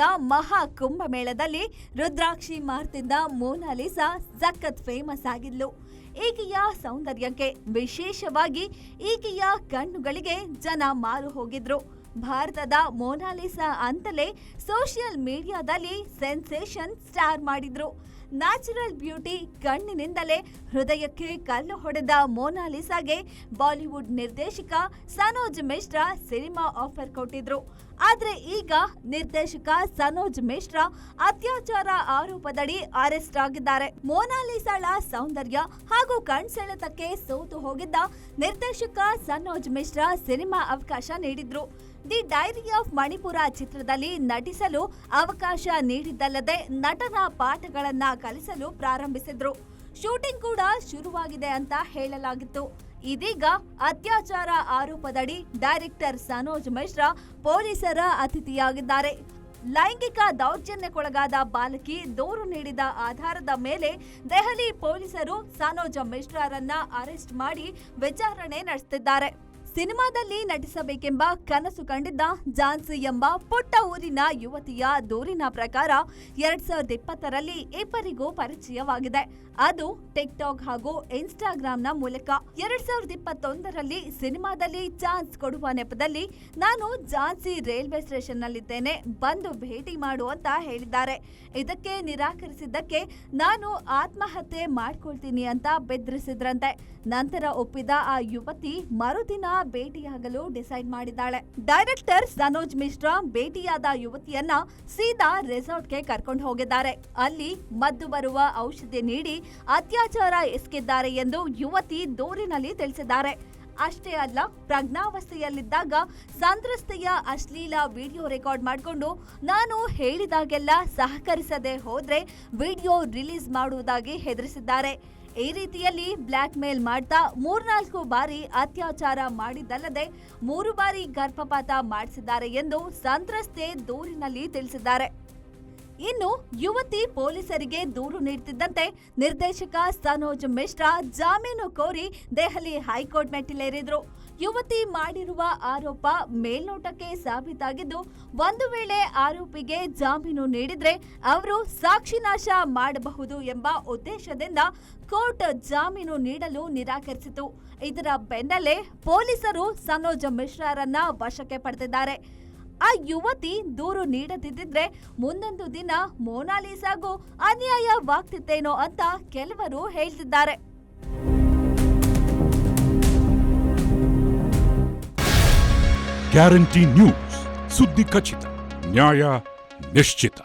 ನಡೆದ ಮಹಾ ಕುಂಭಮೇಳದಲ್ಲಿ ರುದ್ರಾಕ್ಷಿ ಮಾರ್ತಿದ್ದ ಮೋನಾಲಿಸಾ ಸಖತ್ ಫೇಮಸ್ ಆಗಿದ್ಲು. ಈಕೆಯ ಸೌಂದರ್ಯಕ್ಕೆ, ವಿಶೇಷವಾಗಿ ಈಕೆಯ ಕಣ್ಣುಗಳಿಗೆ ಜನ ಮಾರು ಹೋಗಿದ್ರು. ಭಾರತದ ಮೋನಾಲಿಸಾ ಅಂತಲೇ ಸೋಷಿಯಲ್ ಮೀಡಿಯಾದಲ್ಲಿ ಸೆನ್ಸೇಷನ್ ಸ್ಟಾರ್ ಮಾಡಿದ್ರು. ನ್ಯಾಚುರಲ್ ಬ್ಯೂಟಿ ಕಣ್ಣಿನಿಂದಲೇ ಹೃದಯಕ್ಕೆ ಕಲ್ಲು ಹೊಡೆದ ಮೋನಾಲಿಸಾಗೆ ಬಾಲಿವುಡ್ ನಿರ್ದೇಶಕ ಸನೋಜ್ ಮಿಶ್ರಾ ಸಿನಿಮಾ ಆಫರ್ ಕೊಟ್ಟಿದ್ರು. ಆದ್ರೆ ಈಗ ನಿರ್ದೇಶಕ ಸನೋಜ್ ಮಿಶ್ರಾ ಅತ್ಯಾಚಾರ ಆರೋಪದಡಿ ಅರೆಸ್ಟ್ ಆಗಿದ್ದಾರೆ. ಮೋನಾಲಿಸಾಳ ಸೌಂದರ್ಯ ಹಾಗೂ ಕಣ್ಸೆಳೆತಕ್ಕೆ ಸೋತು ಹೋಗಿದ್ದ ನಿರ್ದೇಶಕ ಸನೋಜ್ ಮಿಶ್ರಾ ಸಿನಿಮಾ ಅವಕಾಶ ನೀಡಿದ್ರು. ದಿ ಡೈರಿ ಆಫ್ ಮಣಿಪುರ ಚಿತ್ರದಲ್ಲಿ ನಟಿಸಲು ಅವಕಾಶ ನೀಡಿದ್ದಲ್ಲದೆ ನಟನ ಪಾಠಗಳನ್ನ ಕಲಿಸಲು ಪ್ರಾರಂಭಿಸಿದ್ರು. ಶೂಟಿಂಗ್ ಕೂಡ ಶುರುವಾಗಿದೆ ಅಂತ ಹೇಳಲಾಗಿತ್ತು. ಇದೀಗ ಅತ್ಯಾಚಾರ ಆರೋಪದಡಿ ಡೈರೆಕ್ಟರ್ ಸನೋಜ್ ಮಿಶ್ರಾ ಪೊಲೀಸರ ಅತಿಥಿಯಾಗಿದ್ದಾರೆ. ಲೈಂಗಿಕ ದೌರ್ಜನ್ಯಕ್ಕೊಳಗಾದ ಬಾಲಕಿ ದೂರು ನೀಡಿದ ಆಧಾರದ ಮೇಲೆ ದೆಹಲಿ ಪೊಲೀಸರು ಸನೋಜ್ ಮಿಶ್ರಾರನ್ನ ಅರೆಸ್ಟ್ ಮಾಡಿ ವಿಚಾರಣೆ ನಡೆಸುತ್ತಿದ್ದಾರೆ. ಸಿನಿಮಾದಲ್ಲಿ ನಟಿಸಬೇಕೆಂಬ ಕನಸು ಕಂಡಿದ್ದ ಝಾನ್ಸಿ ಎಂಬ ಪುಟ್ಟ ಊರಿನ ಯುವತಿಯ ದೂರಿನ ಪ್ರಕಾರ 2020ರಲ್ಲಿ ಇಬ್ಬರಿಗೂ ಪರಿಚಯವಾಗಿದೆ. ಅದು ಟಿಕ್ಟಾಕ್ ಹಾಗೂ ಇನ್ಸ್ಟಾಗ್ರಾಂನ ಮೂಲಕ. 2021ರಲ್ಲಿ ಸಿನಿಮಾದಲ್ಲಿ ಚಾನ್ಸ್ ಕೊಡುವ ನೆಪದಲ್ಲಿ ನಾನು ಝಾನ್ಸಿ ರೈಲ್ವೆ ಸ್ಟೇಷನ್ ನಲ್ಲಿದ್ದೇನೆ, ಬಂದು ಭೇಟಿ ಮಾಡು ಅಂತ ಹೇಳಿದ್ದಾರೆ. ಇದಕ್ಕೆ ನಿರಾಕರಿಸಿದ್ದಕ್ಕೆ ನಾನು ಆತ್ಮಹತ್ಯೆ ಮಾಡ್ಕೊಳ್ತೀನಿ ಅಂತ ಬೆದರಿಸಿದ್ರಂತೆ. ನಂತರ ಒಪ್ಪಿದ ಆ ಯುವತಿ ಮರುದಿನ ಭೇಟಿಯಾಗಲು ಡಿಸೈಡ್ ಮಾಡಿದ್ದಾಳೆ. ಡೈರೆಕ್ಟರ್ ಸನೋಜ್ ಮಿಶ್ರಾ ಭೇಟಿಯಾದ ಯುವತಿಯನ್ನ ಸೀದಾ ರೆಸಾರ್ಟ್ಗೆ ಕರ್ಕೊಂಡು ಹೋಗಿದ್ದಾರೆ. ಅಲ್ಲಿ ಮದ್ದು ಬರುವ ಔಷಧಿ ನೀಡಿ ಅತ್ಯಾಚಾರ ಎಸಗಿದ್ದಾರೆ ಎಂದು ಯುವತಿ ದೂರಿನಲ್ಲಿ ತಿಳಿಸಿದ್ದಾರೆ. ಅಷ್ಟೇ ಅಲ್ಲ, ಪ್ರಜ್ಞಾವಸ್ಥೆಯಲ್ಲಿದ್ದಾಗ ಸಂತ್ರಸ್ತೆಯ ಅಶ್ಲೀಲ ವಿಡಿಯೋ ರೆಕಾರ್ಡ್ ಮಾಡಿಕೊಂಡು ನಾನು ಹೇಳಿದಾಗೆಲ್ಲ ಸಹಕರಿಸದೆ ಹೋದ್ರೆ ವಿಡಿಯೋ ರಿಲೀಸ್ ಮಾಡುವುದಾಗಿ ಹೆದರಿಸಿದ್ದಾರೆ. ಈ ರೀತಿಯಲ್ಲಿ ಬ್ಲ್ಯಾಕ್ ಮೇಲ್ ಮಾಡ್ತಾ 3-4 ಬಾರಿ ಅತ್ಯಾಚಾರ ಮಾಡಿದ್ದಲ್ಲದೆ 3 ಬಾರಿ ಗರ್ಭಪಾತ ಮಾಡಿಸಿದ್ದಾರೆ ಎಂದು ಸಂತ್ರಸ್ತೆ ದೂರಿನಲ್ಲಿ ತಿಳಿಸಿದ್ದಾರೆ. ಇನ್ನು ಯುವತಿ ಪೊಲೀಸರಿಗೆ ದೂರು ನೀಡುತ್ತಿದ್ದಂತೆ ನಿರ್ದೇಶಕ ಸನೋಜ್ ಮಿಶ್ರಾ ಜಾಮೀನು ಕೋರಿ ದೆಹಲಿ ಹೈಕೋರ್ಟ್ ಮೆಟ್ಟಿಲೇರಿದ್ರು. ಯುವತಿ ಮಾಡಿರುವ ಆರೋಪ ಮೇಲ್ನೋಟಕ್ಕೆ ಸಾಬೀತಾಗಿದ್ದು, ಒಂದು ವೇಳೆ ಆರೋಪಿಗೆ ಜಾಮೀನು ನೀಡಿದ್ರೆ ಅವರು ಸಾಕ್ಷಿನಾಶ ಮಾಡಬಹುದು ಎಂಬ ಉದ್ದೇಶದಿಂದ ಕೋರ್ಟ್ ಜಾಮೀನು ನೀಡಲು ನಿರಾಕರಿಸಿತು. ಇದರ ಬೆನ್ನಲ್ಲೇ ಪೊಲೀಸರು ಸನೋಜ್ ಮಿಶ್ರಾರನ್ನ ವಶಕ್ಕೆ ಪಡೆದಿದ್ದಾರೆ. ಆ ಯುವತಿ ದೂರು ನೀಡದಿದ್ದರೆ ಮುಂದೊಂದು ದಿನ ಮೋನಾಲಿಸಾಗೂ ಅನ್ಯಾಯವಾಗ್ತಿತ್ತೇನೋ ಅಂತ ಕೆಲವರು ಹೇಳ್ತಿದ್ದಾರೆ. ಗ್ಯಾರಂಟಿ ನ್ಯೂಸ್, ಸುದ್ದಿ ಖಚಿತ, ನ್ಯಾಯ ನಿಶ್ಚಿತ.